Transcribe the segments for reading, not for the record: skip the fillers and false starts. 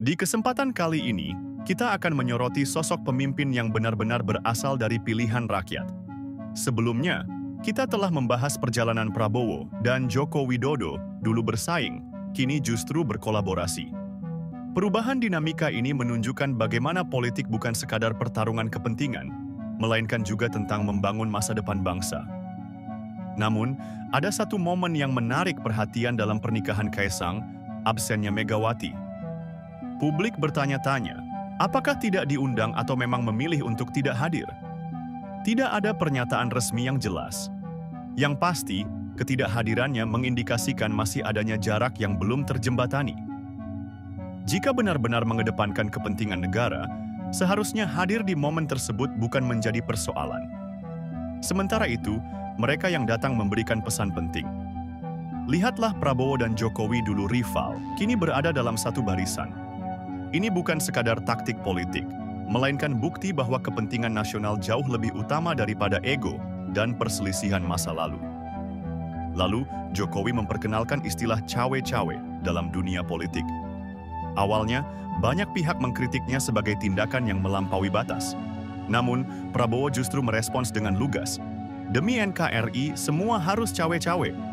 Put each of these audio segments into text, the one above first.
Di kesempatan kali ini, kita akan menyoroti sosok pemimpin yang benar-benar berasal dari pilihan rakyat. Sebelumnya, kita telah membahas perjalanan Prabowo dan Joko Widodo dulu bersaing, kini justru berkolaborasi. Perubahan dinamika ini menunjukkan bagaimana politik bukan sekadar pertarungan kepentingan, melainkan juga tentang membangun masa depan bangsa. Namun, ada satu momen yang menarik perhatian dalam pernikahan Kaisang, absennya Megawati. Publik bertanya-tanya, apakah tidak diundang atau memang memilih untuk tidak hadir? Tidak ada pernyataan resmi yang jelas. Yang pasti, ketidakhadirannya mengindikasikan masih adanya jarak yang belum terjembatani. Jika benar-benar mengedepankan kepentingan negara, seharusnya hadir di momen tersebut bukan menjadi persoalan. Sementara itu, mereka yang datang memberikan pesan penting. Lihatlah Prabowo dan Jokowi dulu rival, kini berada dalam satu barisan. Ini bukan sekadar taktik politik, melainkan bukti bahwa kepentingan nasional jauh lebih utama daripada ego dan perselisihan masa lalu. Lalu, Jokowi memperkenalkan istilah cawe-cawe dalam dunia politik. Awalnya, banyak pihak mengkritiknya sebagai tindakan yang melampaui batas. Namun, Prabowo justru merespons dengan lugas. Demi NKRI, semua harus cawe-cawe.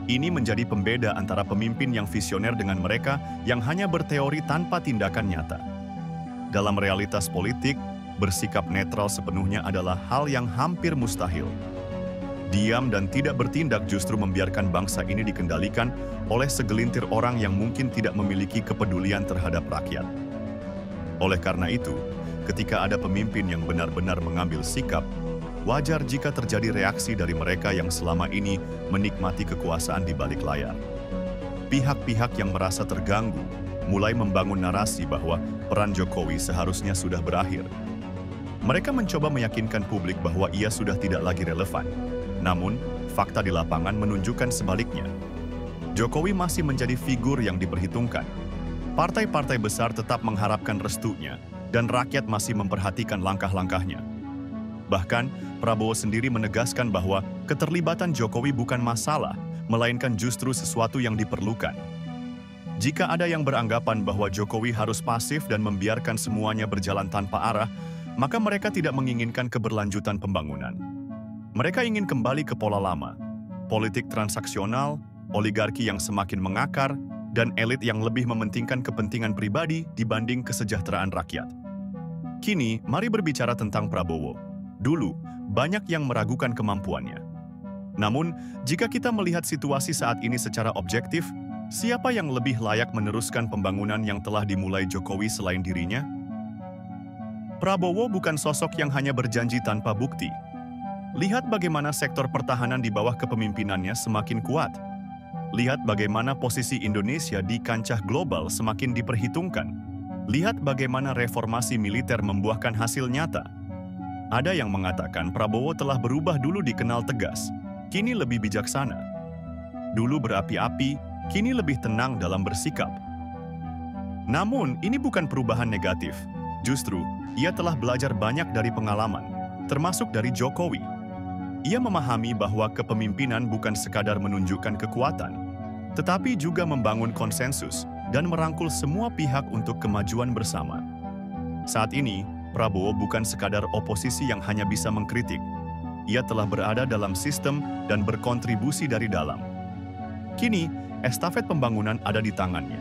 Ini menjadi pembeda antara pemimpin yang visioner dengan mereka yang hanya berteori tanpa tindakan nyata. Dalam realitas politik, bersikap netral sepenuhnya adalah hal yang hampir mustahil. Diam dan tidak bertindak justru membiarkan bangsa ini dikendalikan oleh segelintir orang yang mungkin tidak memiliki kepedulian terhadap rakyat. Oleh karena itu, ketika ada pemimpin yang benar-benar mengambil sikap, wajar jika terjadi reaksi dari mereka yang selama ini menikmati kekuasaan di balik layar. Pihak-pihak yang merasa terganggu mulai membangun narasi bahwa peran Jokowi seharusnya sudah berakhir. Mereka mencoba meyakinkan publik bahwa ia sudah tidak lagi relevan. Namun, fakta di lapangan menunjukkan sebaliknya. Jokowi masih menjadi figur yang diperhitungkan. Partai-partai besar tetap mengharapkan restunya, dan rakyat masih memperhatikan langkah-langkahnya. Bahkan, Prabowo sendiri menegaskan bahwa keterlibatan Jokowi bukan masalah, melainkan justru sesuatu yang diperlukan. Jika ada yang beranggapan bahwa Jokowi harus pasif dan membiarkan semuanya berjalan tanpa arah, maka mereka tidak menginginkan keberlanjutan pembangunan. Mereka ingin kembali ke pola lama, politik transaksional, oligarki yang semakin mengakar, dan elit yang lebih mementingkan kepentingan pribadi dibanding kesejahteraan rakyat. Kini, mari berbicara tentang Prabowo. Dulu, banyak yang meragukan kemampuannya. Namun, jika kita melihat situasi saat ini secara objektif, siapa yang lebih layak meneruskan pembangunan yang telah dimulai Jokowi selain dirinya? Prabowo bukan sosok yang hanya berjanji tanpa bukti. Lihat bagaimana sektor pertahanan di bawah kepemimpinannya semakin kuat. Lihat bagaimana posisi Indonesia di kancah global semakin diperhitungkan. Lihat bagaimana reformasi militer membuahkan hasil nyata. Ada yang mengatakan Prabowo telah berubah, dulu dikenal tegas, kini lebih bijaksana. Dulu berapi-api, kini lebih tenang dalam bersikap. Namun, ini bukan perubahan negatif. Justru, ia telah belajar banyak dari pengalaman, termasuk dari Jokowi. Ia memahami bahwa kepemimpinan bukan sekadar menunjukkan kekuatan, tetapi juga membangun konsensus dan merangkul semua pihak untuk kemajuan bersama. Saat ini, Prabowo bukan sekadar oposisi yang hanya bisa mengkritik. Ia telah berada dalam sistem dan berkontribusi dari dalam. Kini, estafet pembangunan ada di tangannya.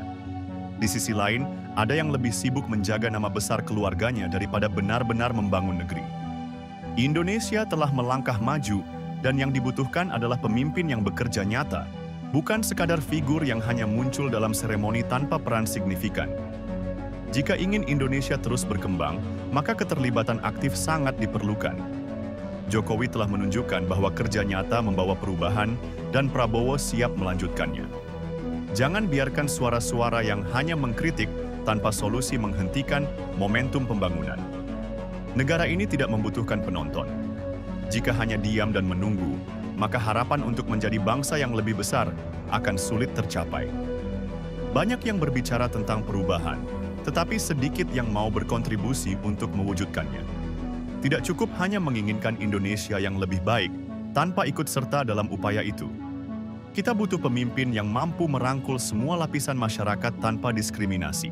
Di sisi lain, ada yang lebih sibuk menjaga nama besar keluarganya daripada benar-benar membangun negeri. Indonesia telah melangkah maju, dan yang dibutuhkan adalah pemimpin yang bekerja nyata, bukan sekadar figur yang hanya muncul dalam seremoni tanpa peran signifikan. Jika ingin Indonesia terus berkembang, maka keterlibatan aktif sangat diperlukan. Jokowi telah menunjukkan bahwa kerja nyata membawa perubahan, dan Prabowo siap melanjutkannya. Jangan biarkan suara-suara yang hanya mengkritik tanpa solusi menghentikan momentum pembangunan. Negara ini tidak membutuhkan penonton. Jika hanya diam dan menunggu, maka harapan untuk menjadi bangsa yang lebih besar akan sulit tercapai. Banyak yang berbicara tentang perubahan, tetapi sedikit yang mau berkontribusi untuk mewujudkannya. Tidak cukup hanya menginginkan Indonesia yang lebih baik tanpa ikut serta dalam upaya itu. Kita butuh pemimpin yang mampu merangkul semua lapisan masyarakat tanpa diskriminasi.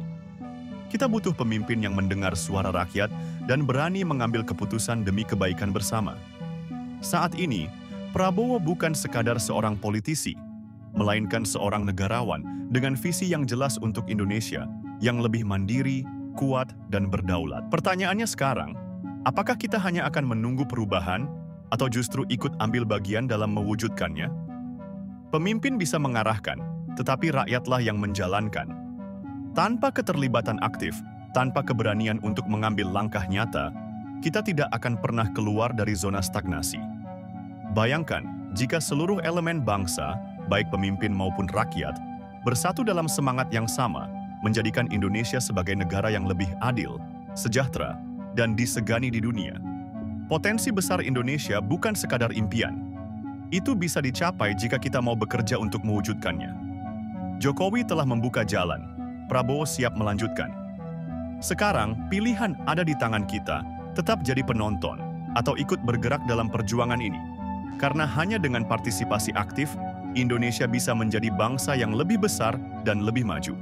Kita butuh pemimpin yang mendengar suara rakyat dan berani mengambil keputusan demi kebaikan bersama. Saat ini, Prabowo bukan sekadar seorang politisi, melainkan seorang negarawan dengan visi yang jelas untuk Indonesia yang lebih mandiri, kuat, dan berdaulat. Pertanyaannya sekarang, apakah kita hanya akan menunggu perubahan atau justru ikut ambil bagian dalam mewujudkannya? Pemimpin bisa mengarahkan, tetapi rakyatlah yang menjalankan. Tanpa keterlibatan aktif, tanpa keberanian untuk mengambil langkah nyata, kita tidak akan pernah keluar dari zona stagnasi. Bayangkan, jika seluruh elemen bangsa, baik pemimpin maupun rakyat, bersatu dalam semangat yang sama, menjadikan Indonesia sebagai negara yang lebih adil, sejahtera, dan disegani di dunia. Potensi besar Indonesia bukan sekadar impian. Itu bisa dicapai jika kita mau bekerja untuk mewujudkannya. Jokowi telah membuka jalan, Prabowo siap melanjutkan. Sekarang, pilihan ada di tangan kita, tetap jadi penonton, atau ikut bergerak dalam perjuangan ini. Karena hanya dengan partisipasi aktif, Indonesia bisa menjadi bangsa yang lebih besar dan lebih maju.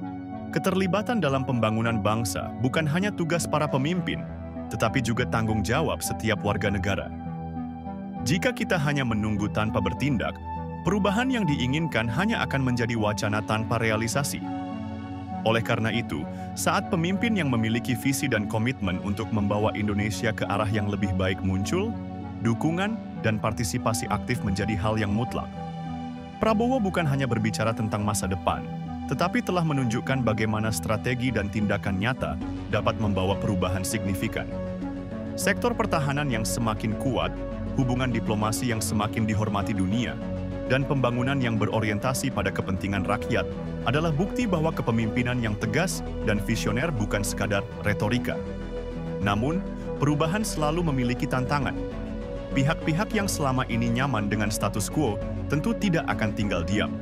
Keterlibatan dalam pembangunan bangsa bukan hanya tugas para pemimpin, tetapi juga tanggung jawab setiap warga negara. Jika kita hanya menunggu tanpa bertindak, perubahan yang diinginkan hanya akan menjadi wacana tanpa realisasi. Oleh karena itu, saat pemimpin yang memiliki visi dan komitmen untuk membawa Indonesia ke arah yang lebih baik muncul, dukungan dan partisipasi aktif menjadi hal yang mutlak. Prabowo bukan hanya berbicara tentang masa depan, tetapi telah menunjukkan bagaimana strategi dan tindakan nyata dapat membawa perubahan signifikan. Sektor pertahanan yang semakin kuat, hubungan diplomasi yang semakin dihormati dunia, dan pembangunan yang berorientasi pada kepentingan rakyat adalah bukti bahwa kepemimpinan yang tegas dan visioner bukan sekadar retorika. Namun, perubahan selalu memiliki tantangan. Pihak-pihak yang selama ini nyaman dengan status quo tentu tidak akan tinggal diam.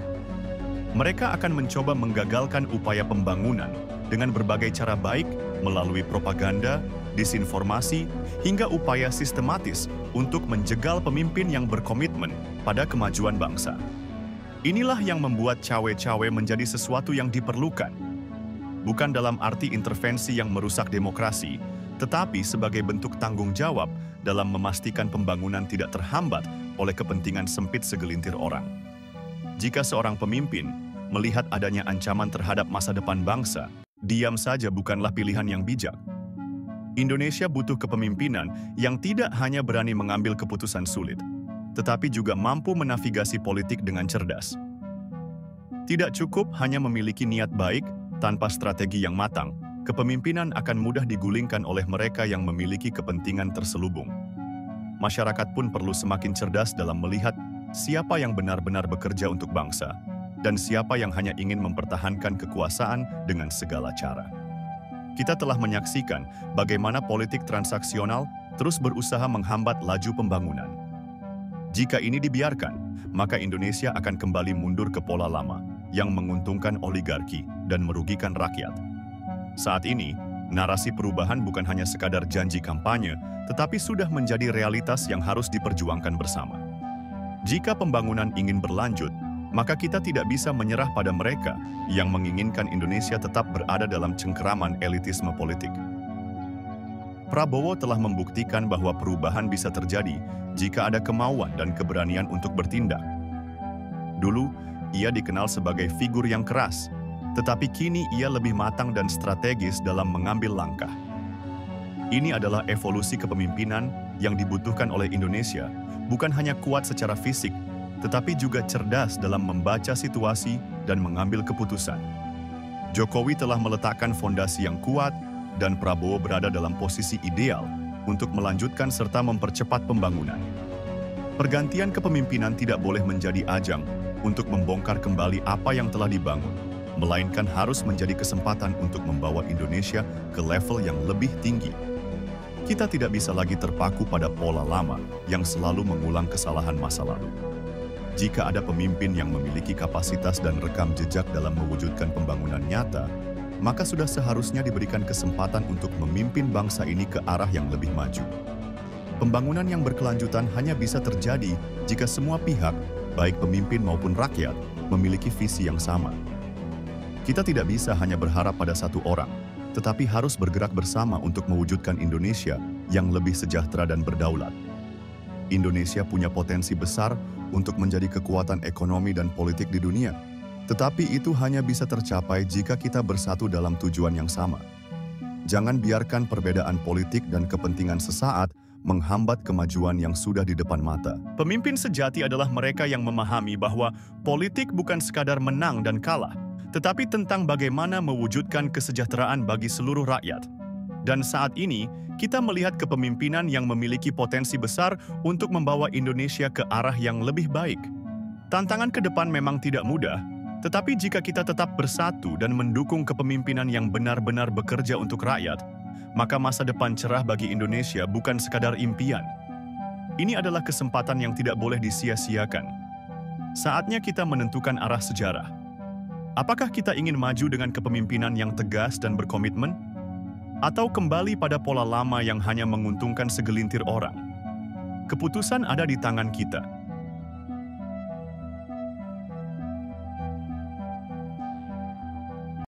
Mereka akan mencoba menggagalkan upaya pembangunan dengan berbagai cara baik melalui propaganda, disinformasi, hingga upaya sistematis untuk menjegal pemimpin yang berkomitmen pada kemajuan bangsa. Inilah yang membuat cawe-cawe menjadi sesuatu yang diperlukan. Bukan dalam arti intervensi yang merusak demokrasi, tetapi sebagai bentuk tanggung jawab dalam memastikan pembangunan tidak terhambat oleh kepentingan sempit segelintir orang. Jika seorang pemimpin melihat adanya ancaman terhadap masa depan bangsa, diam saja bukanlah pilihan yang bijak. Indonesia butuh kepemimpinan yang tidak hanya berani mengambil keputusan sulit, tetapi juga mampu menavigasi politik dengan cerdas. Tidak cukup hanya memiliki niat baik tanpa strategi yang matang, kepemimpinan akan mudah digulingkan oleh mereka yang memiliki kepentingan terselubung. Masyarakat pun perlu semakin cerdas dalam melihat siapa yang benar-benar bekerja untuk bangsa, dan siapa yang hanya ingin mempertahankan kekuasaan dengan segala cara. Kita telah menyaksikan bagaimana politik transaksional terus berusaha menghambat laju pembangunan. Jika ini dibiarkan, maka Indonesia akan kembali mundur ke pola lama yang menguntungkan oligarki dan merugikan rakyat. Saat ini, narasi perubahan bukan hanya sekadar janji kampanye, tetapi sudah menjadi realitas yang harus diperjuangkan bersama. Jika pembangunan ingin berlanjut, maka kita tidak bisa menyerah pada mereka yang menginginkan Indonesia tetap berada dalam cengkeraman elitisme politik. Prabowo telah membuktikan bahwa perubahan bisa terjadi jika ada kemauan dan keberanian untuk bertindak. Dulu, ia dikenal sebagai figur yang keras, tetapi kini ia lebih matang dan strategis dalam mengambil langkah. Ini adalah evolusi kepemimpinan yang dibutuhkan oleh Indonesia, bukan hanya kuat secara fisik, tetapi juga cerdas dalam membaca situasi dan mengambil keputusan. Jokowi telah meletakkan fondasi yang kuat, dan Prabowo berada dalam posisi ideal untuk melanjutkan serta mempercepat pembangunan. Pergantian kepemimpinan tidak boleh menjadi ajang untuk membongkar kembali apa yang telah dibangun, melainkan harus menjadi kesempatan untuk membawa Indonesia ke level yang lebih tinggi. Kita tidak bisa lagi terpaku pada pola lama yang selalu mengulang kesalahan masa lalu. Jika ada pemimpin yang memiliki kapasitas dan rekam jejak dalam mewujudkan pembangunan nyata, maka sudah seharusnya diberikan kesempatan untuk memimpin bangsa ini ke arah yang lebih maju. Pembangunan yang berkelanjutan hanya bisa terjadi jika semua pihak, baik pemimpin maupun rakyat, memiliki visi yang sama. Kita tidak bisa hanya berharap pada satu orang, tetapi harus bergerak bersama untuk mewujudkan Indonesia yang lebih sejahtera dan berdaulat. Indonesia punya potensi besar untuk menjadi kekuatan ekonomi dan politik di dunia, tetapi itu hanya bisa tercapai jika kita bersatu dalam tujuan yang sama. Jangan biarkan perbedaan politik dan kepentingan sesaat menghambat kemajuan yang sudah di depan mata. Pemimpin sejati adalah mereka yang memahami bahwa politik bukan sekadar menang dan kalah, tetapi tentang bagaimana mewujudkan kesejahteraan bagi seluruh rakyat. Dan saat ini, kita melihat kepemimpinan yang memiliki potensi besar untuk membawa Indonesia ke arah yang lebih baik. Tantangan ke depan memang tidak mudah, tetapi jika kita tetap bersatu dan mendukung kepemimpinan yang benar-benar bekerja untuk rakyat, maka masa depan cerah bagi Indonesia bukan sekadar impian. Ini adalah kesempatan yang tidak boleh disia-siakan. Saatnya kita menentukan arah sejarah. Apakah kita ingin maju dengan kepemimpinan yang tegas dan berkomitmen? Atau kembali pada pola lama yang hanya menguntungkan segelintir orang? Keputusan ada di tangan kita.